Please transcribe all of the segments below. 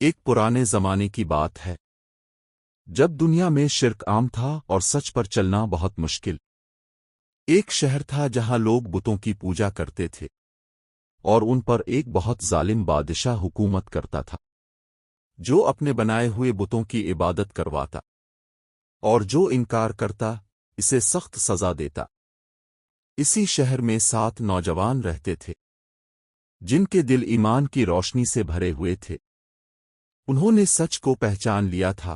ایک پرانے زمانے کی بات ہے جب دنیا میں شرک عام تھا اور سچ پر چلنا بہت مشکل۔ ایک شہر تھا جہاں لوگ بتوں کی پوجا کرتے تھے اور ان پر ایک بہت ظالم بادشاہ حکومت کرتا تھا جو اپنے بنائے ہوئے بتوں کی عبادت کرواتا اور جو انکار کرتا اسے سخت سزا دیتا۔ اسی شہر میں 7 نوجوان رہتے تھے جن کے دل ایمان کی روشنی سے بھرے ہوئے تھے۔ انہوں نے سچ کو پہچان لیا تھا،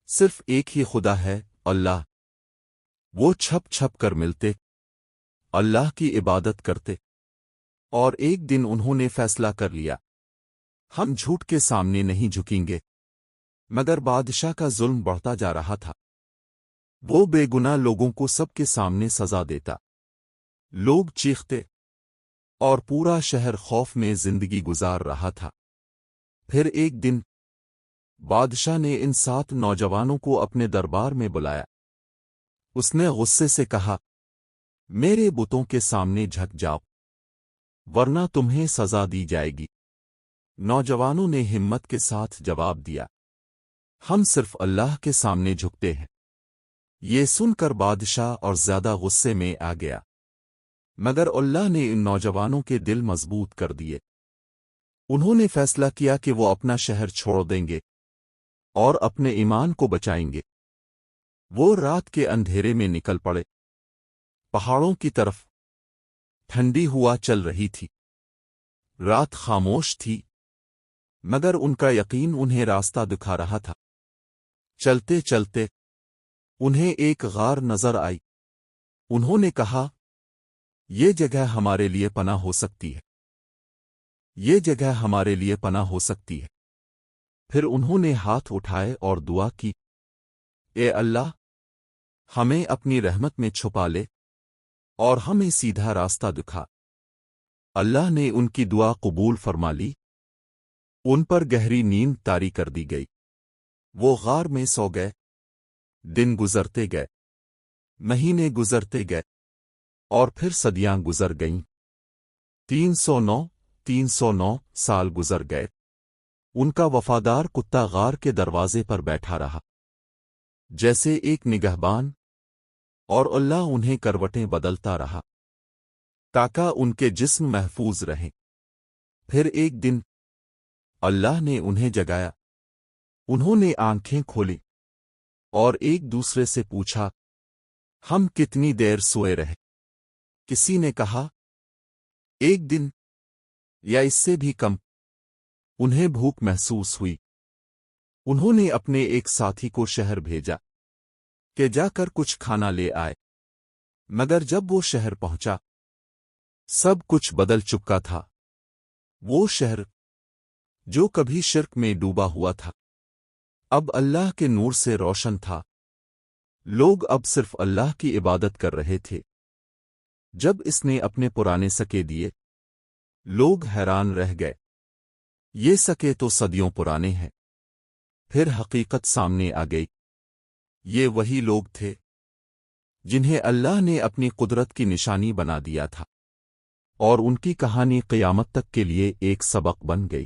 صرف ایک ہی خدا ہے، اللہ۔ وہ چھپ چھپ کر ملتے، اللہ کی عبادت کرتے، اور ایک دن انہوں نے فیصلہ کر لیا، ہم جھوٹ کے سامنے نہیں جھکیں گے۔ مگر بادشاہ کا ظلم بڑھتا جا رہا تھا، وہ بے گناہ لوگوں کو سب کے سامنے سزا دیتا۔ لوگ چیختے اور پورا شہر خوف میں زندگی گزار رہا تھا۔ پھر ایک دن بادشاہ نے ان 7 نوجوانوں کو اپنے دربار میں بلایا۔ اس نے غصے سے کہا، میرے بتوں کے سامنے جھک جاؤ ورنہ تمہیں سزا دی جائے گی۔ نوجوانوں نے ہمت کے ساتھ جواب دیا، ہم صرف اللہ کے سامنے جھکتے ہیں۔ یہ سن کر بادشاہ اور زیادہ غصے میں آ گیا، مگر اللہ نے ان نوجوانوں کے دل مضبوط کر دیے۔ انہوں نے فیصلہ کیا کہ وہ اپنا شہر چھوڑ دیں گے اور اپنے ایمان کو بچائیں گے۔ وہ رات کے اندھیرے میں نکل پڑے، پہاڑوں کی طرف۔ ٹھنڈی ہوا چل رہی تھی، رات خاموش تھی، مگر ان کا یقین انہیں راستہ دکھا رہا تھا۔ چلتے چلتے انہیں ایک غار نظر آئی۔ انہوں نے کہا، یہ جگہ ہمارے لیے پناہ ہو سکتی ہے، یہ جگہ ہمارے لیے پناہ ہو سکتی ہے۔ پھر انہوں نے ہاتھ اٹھائے اور دعا کی، اے اللہ، ہمیں اپنی رحمت میں چھپا لے اور ہمیں سیدھا راستہ دکھا۔ اللہ نے ان کی دعا قبول فرما لی۔ ان پر گہری نیند طاری کر دی گئی۔ وہ غار میں سو گئے۔ دن گزرتے گئے، مہینے گزرتے گئے، اور پھر صدیاں گزر گئیں۔ 309 سال گزر گئے۔ ان کا وفادار کتا غار کے دروازے پر بیٹھا رہا جیسے ایک نگہبان، اور اللہ انہیں کروٹیں بدلتا رہا تاکہ ان کے جسم محفوظ رہیں۔ پھر ایک دن اللہ نے انہیں جگایا۔ انہوں نے آنکھیں کھولیں اور ایک دوسرے سے پوچھا، ہم کتنی دیر سوئے رہے؟ کسی نے کہا، ایک دن یا اس سے بھی کم۔ انہیں بھوک محسوس ہوئی۔ انہوں نے اپنے ایک ساتھی کو شہر بھیجا کہ جا کر کچھ کھانا لے آئے، مگر جب وہ شہر پہنچا سب کچھ بدل چکا تھا۔ وہ شہر جو کبھی شرک میں ڈوبا ہوا تھا اب اللہ کے نور سے روشن تھا۔ لوگ اب صرف اللہ کی عبادت کر رہے تھے۔ جب اس نے اپنے پرانے سکے دیے، لوگ حیران رہ گئے، یہ سکے تو صدیوں پرانے ہیں۔ پھر حقیقت سامنے آ گئی، یہ وہی لوگ تھے جنہیں اللہ نے اپنی قدرت کی نشانی بنا دیا تھا، اور ان کی کہانی قیامت تک کے لیے ایک سبق بن گئی۔